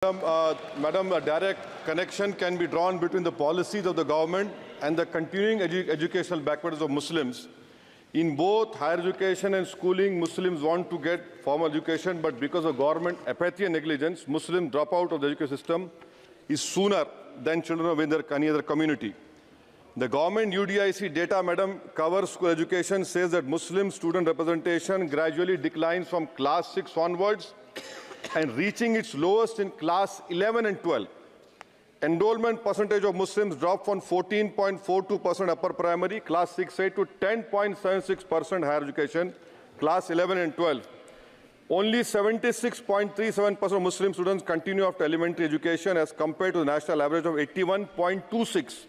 Madam, a direct connection can be drawn between the policies of the government and the continuing educational backwardness of Muslims. In both higher education and schooling, Muslims want to get formal education, but because of government apathy and negligence, Muslims drop out of the education system is sooner than children of any other community. The government UDIC data, madam, covers school education, says that Muslim student representation gradually declines from class 6 onwards and reaching its lowest in class 11 and 12. Enrollment percentage of Muslims dropped from 14.42% upper primary, class 6A, to 10.76% higher education, class 11 and 12. Only 76.37% of Muslim students continue after elementary education as compared to the national average of 81.26.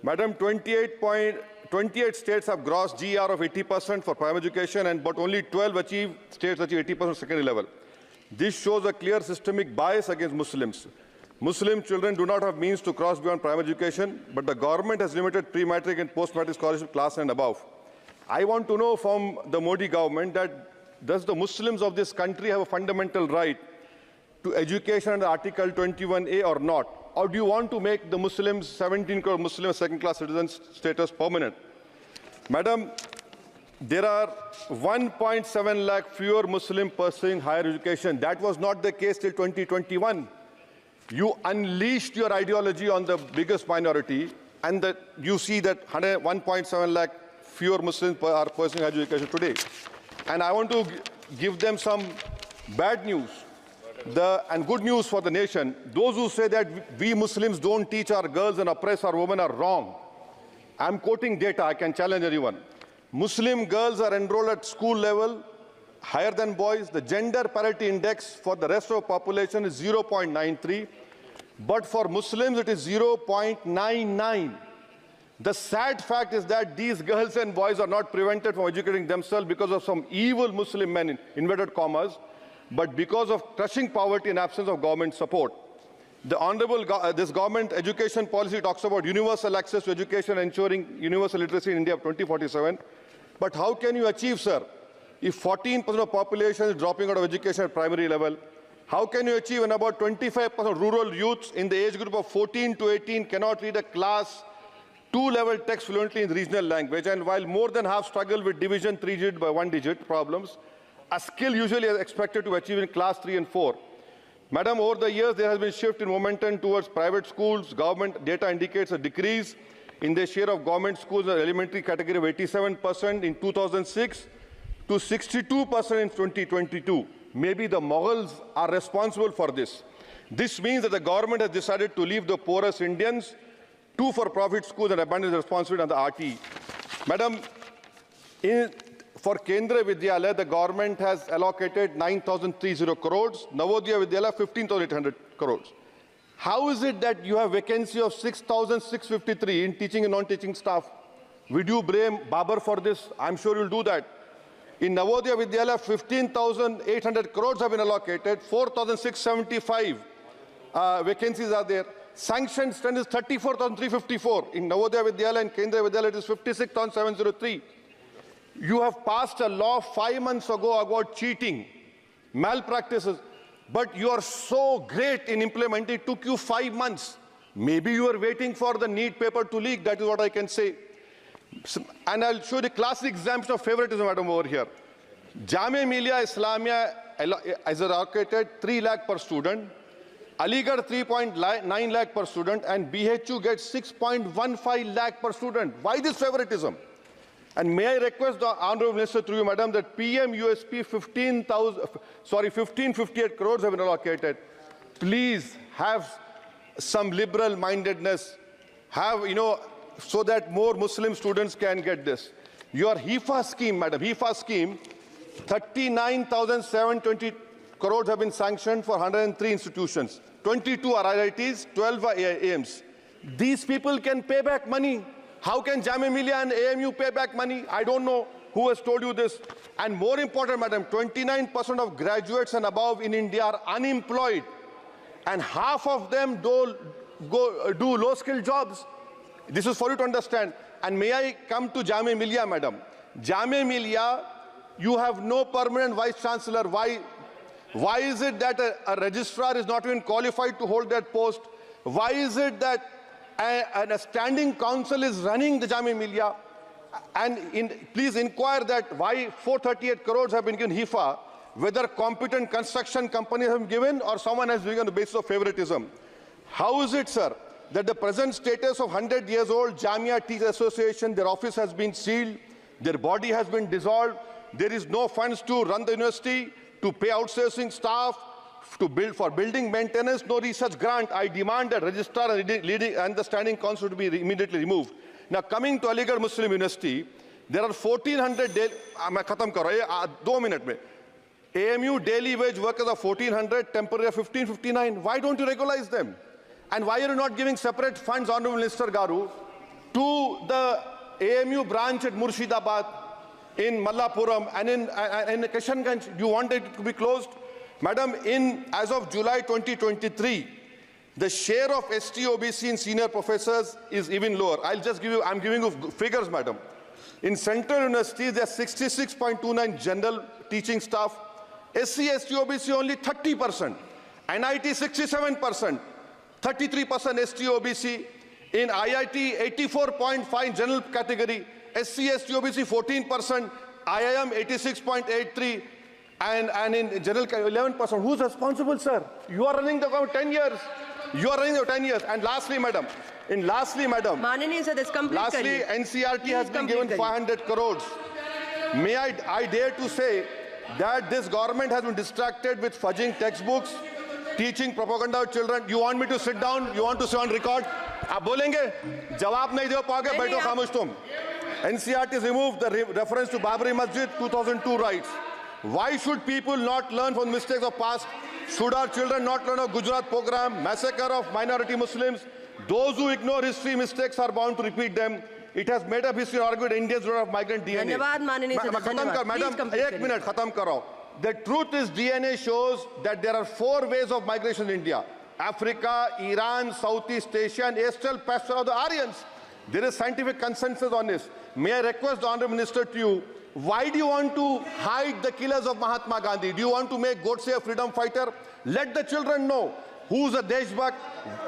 Madam, 28 states have gross GR of 80% for primary education, but only 12 states achieve 80% secondary level. This shows a clear systemic bias against Muslims. Muslim children do not have means to cross beyond primary education, but the government has limited pre-matric and post-matric scholarship class and above. I want to know from the Modi government that does the Muslims of this country have a fundamental right to education under Article 21A or not? Or do you want to make the Muslims, 17 crore Muslim second-class citizens status permanent? Madam, there are 1.7 lakh fewer Muslims pursuing higher education. That was not the case till 2021. You unleashed your ideology on the biggest minority, and that you see that 1.7 lakh fewer Muslims are pursuing higher education today. And I want to give them some bad news and good news for the nation. Those who say that we Muslims don't teach our girls and oppress our women are wrong. I'm quoting data. I can challenge anyone. Muslim girls are enrolled at school level higher than boys. The gender parity index for the rest of the population is 0.93, but for Muslims it is 0.99. The sad fact is that these girls and boys are not prevented from educating themselves because of some evil Muslim men, in inverted commas, but because of crushing poverty and absence of government support. This government education policy talks about universal access to education, ensuring universal literacy in India of 2047. But how can you achieve, sir, if 14% of the population is dropping out of education at primary level? How can you achieve when about 25% of rural youths in the age group of 14 to 18 cannot read a class 2 level text fluently in regional language? And while more than half struggle with division 3-digit by 1-digit problems, a skill usually is expected to achieve in class 3 and 4. Madam, over the years, there has been a shift in momentum towards private schools. Government data indicates a decrease in the share of government schools in the elementary category of 87% in 2006 to 62% in 2022. Maybe the Mughals are responsible for this. This means that the government has decided to leave the poorest Indians to for-profit schools and abandon the responsibility on the RT. Madam, for Kendra Vidyalaya, the government has allocated 9,030 crores, Navodaya Vidyalaya 15,800 crores. How is it that you have vacancy of 6,653 in teaching and non-teaching staff? Would you blame Babar for this? I'm sure you'll do that. In Navodaya Vidyalaya, 15,800 crores have been allocated, 4,675 vacancies are there. Sanctioned strength is 34,354. In Navodaya Vidyalaya and Kendra Vidyalaya, it is 56,703. You have passed a law 5 months ago about cheating, malpractices, but you are so great in implementing. It took you 5 months. Maybe you are waiting for the NEET paper to leak. That is what I can say. And I'll show the classic example of favoritism, madam, over here. Jamia Millia Islamia is allocated 3 lakh per student, Aligarh 3.9 lakh per student, and BHU gets 6.15 lakh per student. Why this favoritism? And may I request the Honorable Minister through you, madam, that PM USP 1558 crores have been allocated. Please have some liberal mindedness, so that more Muslim students can get this. Your HIFA scheme, madam, HIFA scheme, 39,720 crores have been sanctioned for 103 institutions. 22 are IITs, 12 are AIMs. These people can pay back money. How can Jamia Millia and AMU pay back money? I don't know who has told you this. And more important, madam, 29% of graduates and above in India are unemployed. And half of them do low-skilled jobs. This is for you to understand. And may I come to Jamia Millia, madam? Jamia Millia, you have no permanent vice chancellor. Why? Why is it that a registrar is not even qualified to hold that post? Why is it that a standing council is running the Jamia Millia? And please inquire that why 438 crores have been given HIFA, whether competent construction companies have been given or someone has given on the basis of favoritism. How is it, sir, that the present status of 100 years old Jamia Teachers Association, their office has been sealed, their body has been dissolved, there is no funds to run the university, to pay outsourcing staff, to build for building maintenance, no research grant. I demand that registrar and the standing council to be immediately removed. Now, coming to Aligarh Muslim University, there are 1,400 daily. मैं खत्म कर रहा हूँ 2 minute में. AMU daily wage workers are 1,400, temporary 1,559. Why don't you regularize them? And why are you not giving separate funds, Honorable Minister Garu, to the AMU branch at Murshidabad, in Mallapuram, and in Kishanganj? Do you want it to be closed? Madam, as of July 2023, the share of ST OBC in senior professors is even lower. I'm giving you figures, madam. In central universities, there are 66.29 general teaching staff. SC, ST OBC only 30%. NIT 67%. 33% ST OBC. In IIT, 84.5 general category. SC, ST OBC 14%. IIM 86.83%. And in general 11%. Who's responsible, sir? You are running the government 10 years. You are running the 10 years. And lastly, madam, Manani, sir, this complete lastly, NCRT has been given 500 crores. May I dare to say that this government has been distracted with fudging textbooks, teaching propaganda to children. You want me to sit down? You want to sit on record? आप बोलेंगे? जवाब नहीं दे पाओगे, बैठो खामोश तुम. NCRT has removed the reference to Babri Masjid 2002 rights. Why should people not learn from the mistakes of past? Should our children not learn of Gujarat program, massacre of minority Muslims? Those who ignore history mistakes are bound to repeat them. It has made up history and argued Indians don't have migrant DNA. Madam, 1 minute, khatam karo. The truth is DNA shows that there are 4 ways of migration in India. Africa, Iran, Southeast Asia, and Astral pasture of the Aryans. There is scientific consensus on this. May I request the Honourable Minister to you, why do you want to hide the killers of Mahatma Gandhi? Do you want to make Godse a freedom fighter? Let the children know who's a Deshbhakt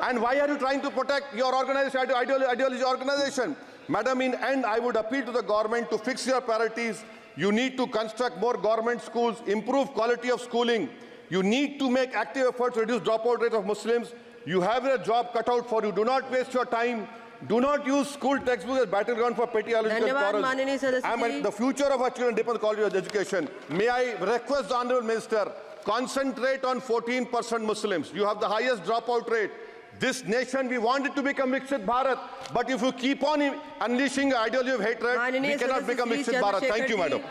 and why are you trying to protect your organization, ideology organization? Madam, in end, I would appeal to the government to fix your priorities. You need to construct more government schools, improve quality of schooling. You need to make active efforts to reduce dropout rate of Muslims. You have a job cut out for you. Do not waste your time. Do not use school textbooks as battleground for petty ideological quarrels. The future of our children depends on quality of education. May I request the Honourable Minister, concentrate on 14% Muslims. You have the highest dropout rate. This nation, we want it to become Viksit Bharat. But if you keep on unleashing the ideology of hatred, we cannot become Viksit Bharat. Thank you, madam.